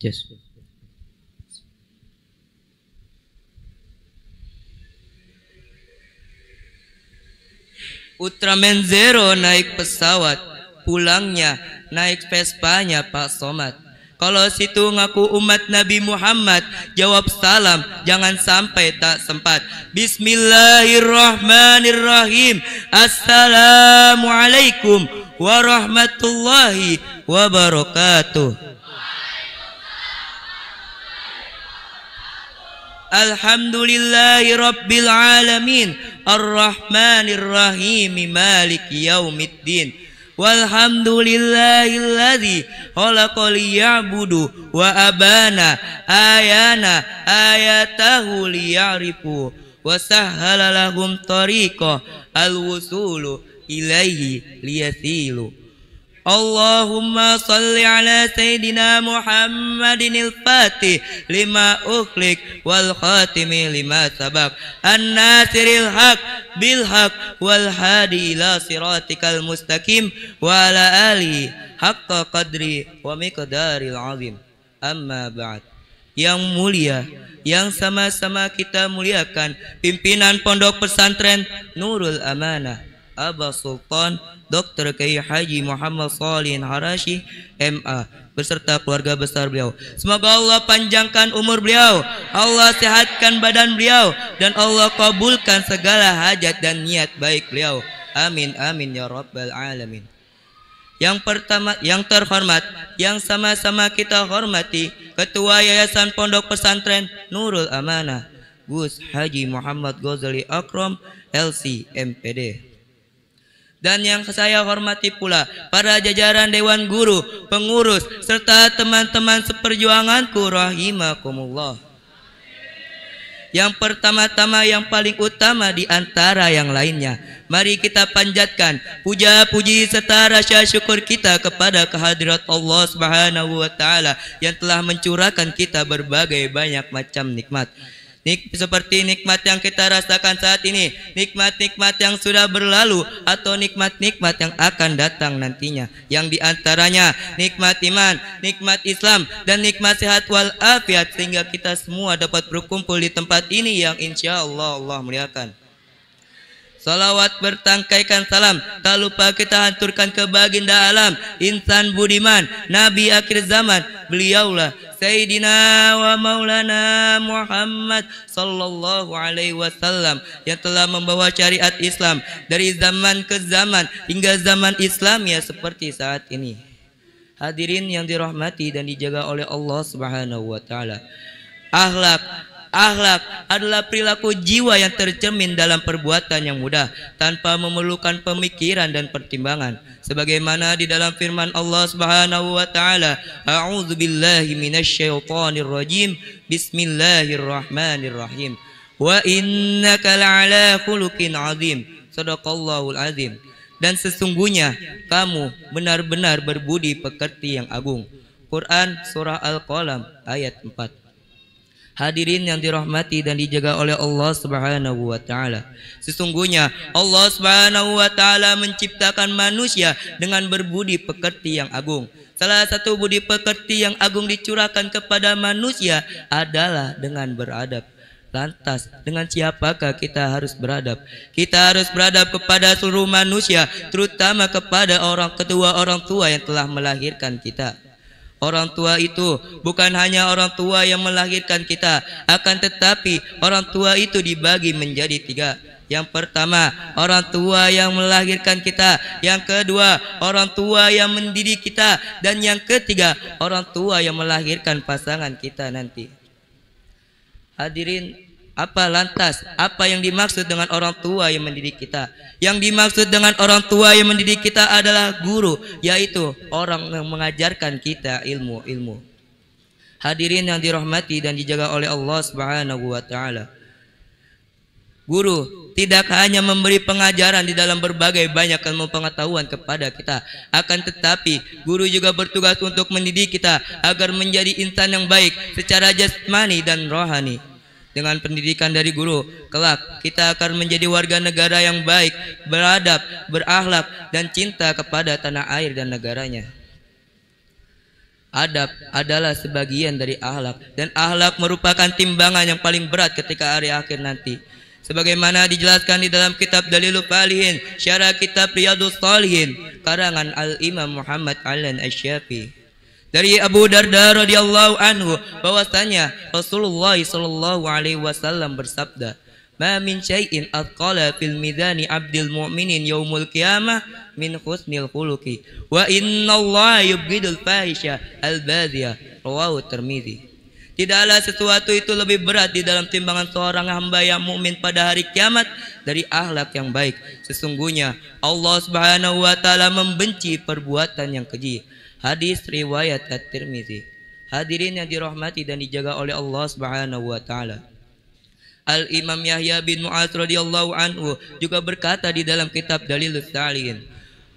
Yes. Ultraman Zero naik pesawat, pulangnya naik Vespanya Pak Somad. Kalau situ ngaku umat Nabi Muhammad, jawab salam, jangan sampai tak sempat. Bismillahirrahmanirrahim. Assalamualaikum warahmatullahi wabarakatuh. Alhamdulillahi rabbil alamin, arrahmanirrahim, maliki yaumiddin. Walhamdulillahilladzi khalaqal ya'budu wa abana ayana ayatahu liya'rifu wa sahhala lahum tariqa al-wusulu ilaihi liyasilu. Allahumma salli ala Sayyidina Muhammadin al-Fatih lima ukhlik wal khatimi lima sabak an-nasiril haq bil haq wal hadi ila siratikal mustaqim wa ala alihi haqqa qadri wa miqdaril azim. Amma ba'd. Yang mulia, yang sama-sama kita muliakan pimpinan Pondok Pesantren Nurul Amanah Aba Sultan Dr. Kiai Haji Muhammad Shalihin Harashi MA beserta keluarga besar beliau. Semoga Allah panjangkan umur beliau, Allah sehatkan badan beliau, dan Allah kabulkan segala hajat dan niat baik beliau. Amin amin ya rabbal alamin. Yang pertama, yang terhormat, yang sama-sama kita hormati, Ketua Yayasan Pondok Pesantren Nurul Amanah Gus Haji Muhammad Ghazali Akram LC MPD. Dan yang saya hormati pula para jajaran Dewan Guru, pengurus, serta teman-teman seperjuanganku rahimakumullah. Yang pertama-tama, yang paling utama di antara yang lainnya, mari kita panjatkan puja-puji serta rasa syukur kita kepada kehadirat Allah Subhanahu wa taala yang telah mencurahkan kita berbagai banyak macam nikmat. Seperti nikmat yang kita rasakan saat ini, nikmat-nikmat yang sudah berlalu, atau nikmat-nikmat yang akan datang nantinya, yang diantaranya nikmat iman, nikmat Islam, dan nikmat sehat walafiat, sehingga kita semua dapat berkumpul di tempat ini yang insya Allah Allah muliakan. Salawat bertangkaikan salam, tak lupa kita haturkan ke baginda alam, insan budiman, Nabi akhir zaman, beliaulah Sayyidina wa Maulana Muhammad sallallahu alaihi wasallam yang telah membawa syariat Islam dari zaman ke zaman hingga zaman Islam ya seperti saat ini. Hadirin yang dirahmati dan dijaga oleh Allah Subhanahu wa taala. Akhlak adalah perilaku jiwa yang tercermin dalam perbuatan yang mudah tanpa memerlukan pemikiran dan pertimbangan. Sebagaimana di dalam firman Allah Subhanahu wa taala, A'udzubillahi minasyaitonir rajim. Bismillahirrahmanirrahim. Wa innaka la'ala khuluqin 'azim. Shadaqallahul 'azim. Dan sesungguhnya kamu benar-benar berbudi pekerti yang agung. Quran surah Al-Qalam ayat 4. Hadirin yang dirahmati dan dijaga oleh Allah Subhanahu wa taala. Sesungguhnya Allah Subhanahu wa taala menciptakan manusia dengan berbudi pekerti yang agung. Salah satu budi pekerti yang agung dicurahkan kepada manusia adalah dengan beradab. Lantas, dengan siapakah kita harus beradab? Kita harus beradab kepada seluruh manusia, terutama kepada kedua orang tua yang telah melahirkan kita. Orang tua itu bukan hanya orang tua yang melahirkan kita, akan tetapi orang tua itu dibagi menjadi 3. Yang pertama, orang tua yang melahirkan kita. Yang kedua, orang tua yang mendidik kita. Dan yang ketiga, orang tua yang melahirkan pasangan kita nanti. Hadirin, apa yang dimaksud dengan orang tua yang mendidik kita? Yang dimaksud dengan orang tua yang mendidik kita adalah guru, yaitu orang yang mengajarkan kita ilmu-ilmu. Hadirin yang dirahmati dan dijaga oleh Allah Subhanahu wa taala. Guru tidak hanya memberi pengajaran di dalam berbagai banyak ilmu pengetahuan kepada kita, akan tetapi guru juga bertugas untuk mendidik kita agar menjadi insan yang baik secara jasmani dan rohani. Dengan pendidikan dari guru, kelak kita akan menjadi warga negara yang baik, beradab, berakhlak, dan cinta kepada tanah air dan negaranya. Adab adalah sebagian dari akhlak, dan akhlak merupakan timbangan yang paling berat ketika hari akhir nanti. Sebagaimana dijelaskan di dalam kitab Dalilul Falihin, syarah kitab Riyadhus Shalihin, karangan Al-Imam Muhammad Al-Asy-Syafi'i. Dari Abu Darda radhiyallahu anhu bahwasanya Rasulullah sallallahu alaihi wasallam bersabda, "Ma min syai'in atqala fil mizani 'abdil mu'minin yaumul qiyamah min husnil khuluqi wa innallaha yubghidul fahisha al-badhiya." Rawahu Tirmidzi. Tidaklah sesuatu itu lebih berat di dalam timbangan seorang hamba yang mukmin pada hari kiamat dari akhlak yang baik. Sesungguhnya Allah Subhanahu wa taala membenci perbuatan yang keji. Hadis riwayat At-Tirmidzi. Hadirin yang dirahmati dan dijaga oleh Allah Subhanahu wa taala. Al-Imam Yahya bin Mu'adz radhiyallahu anhu juga berkata di dalam kitab Dalilus Salihin,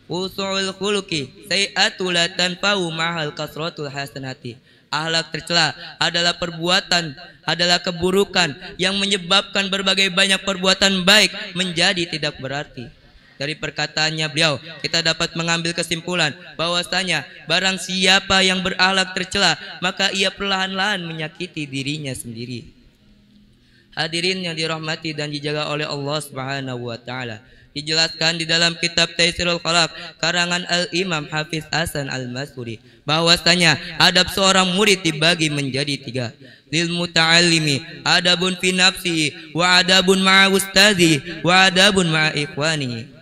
"Usul khuluqi sayi'atu la tanfa'u ma'al kasratul hasanati." Akhlak tercela adalah perbuatan, adalah keburukan yang menyebabkan berbagai banyak perbuatan baik menjadi tidak berarti. Dari perkataannya beliau, kita dapat mengambil kesimpulan bahwasanya barang siapa yang berakhlak tercela, maka ia perlahan-lahan menyakiti dirinya sendiri. Hadirin yang dirahmati dan dijaga oleh Allah Subhanahu wa taala. Dijelaskan di dalam kitab Taisirul Khalaq karangan Al-Imam Hafiz Hasan Al-Masuri bahwasanya adab seorang murid dibagi menjadi 3. Lil muta'allimi adabun fi nafsihi wa adabun ma'a ustadhi wa adabun ma'a ikhwanihi.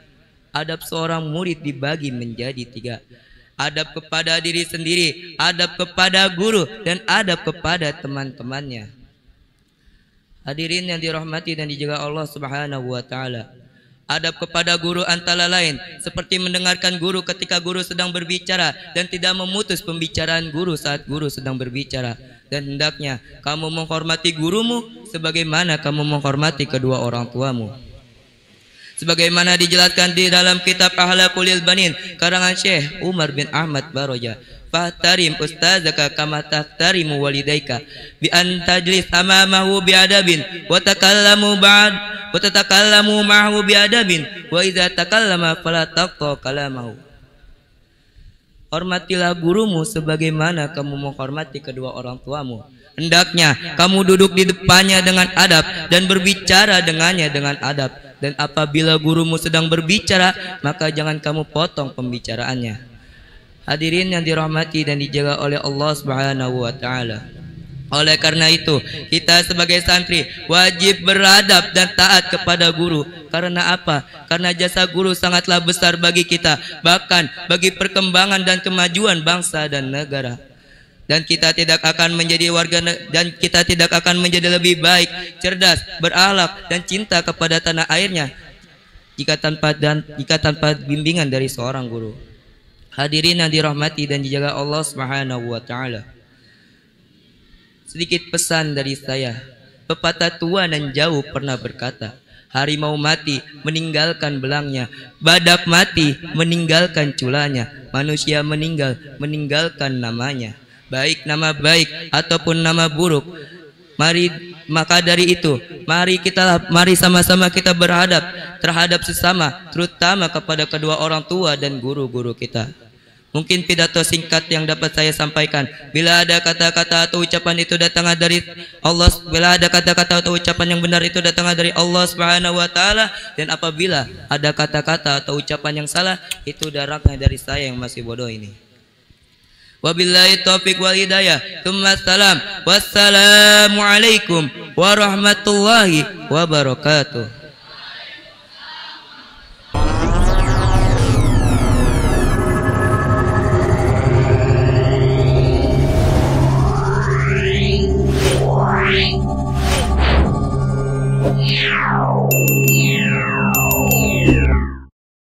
Adab seorang murid dibagi menjadi 3. Adab kepada diri sendiri, adab kepada guru, dan adab kepada teman-temannya. Hadirin yang dirahmati dan dijaga Allah Subhanahu wa taala. Adab kepada guru antara lain seperti mendengarkan guru ketika guru sedang berbicara dan tidak memutus pembicaraan guru saat guru sedang berbicara. Dan hendaknya kamu menghormati gurumu sebagaimana kamu menghormati kedua orang tuamu. Sebagaimana dijelaskan di dalam kitab Ahlaqul Banin karangan Syekh Umar bin Ahmad Baroja, "Fahtarim ustazaka kama tahtarimu walidaika bi an tajlis amamahu bi adabin wa takallamu ma'ahu bi adabin wa idza takallama fala taqta kalamahu." Hormatilah gurumu sebagaimana kamu menghormati kedua orang tuamu. Hendaknya kamu duduk di depannya dengan adab dan berbicara dengannya dengan adab. Dan apabila gurumu sedang berbicara, maka jangan kamu potong pembicaraannya. Hadirin yang dirahmati dan dijaga oleh Allah Subhanahu wa taala. Oleh karena itu, kita sebagai santri wajib beradab dan taat kepada guru. Karena apa? Karena jasa guru sangatlah besar bagi kita, bahkan bagi perkembangan dan kemajuan bangsa dan negara. Dan kita tidak akan menjadi lebih baik, cerdas, berakhlak dan cinta kepada tanah airnya jika tanpa bimbingan dari seorang guru. Hadirin yang dirahmati dan dijaga Allah Subhanahu wa taala. Sedikit pesan dari saya. Pepatah tua dan jauh pernah berkata, harimau mati meninggalkan belangnya, badak mati meninggalkan culanya, manusia meninggalkan namanya. Baik nama baik ataupun nama buruk, maka dari itu mari sama-sama kita beradab terhadap sesama, terutama kepada kedua orang tua dan guru-guru kita. Mungkin pidato singkat yang dapat saya sampaikan. Bila ada kata-kata atau ucapan itu datang dari Allah, bila ada kata-kata atau ucapan yang benar itu datang dari Allah Subhanahu wa taala, dan apabila ada kata-kata atau ucapan yang salah, itu darahnya dari saya yang masih bodoh ini. Wabillahi taufiq wal hidayah. Wassalamu alaikum warahmatullahi wabarakatuh.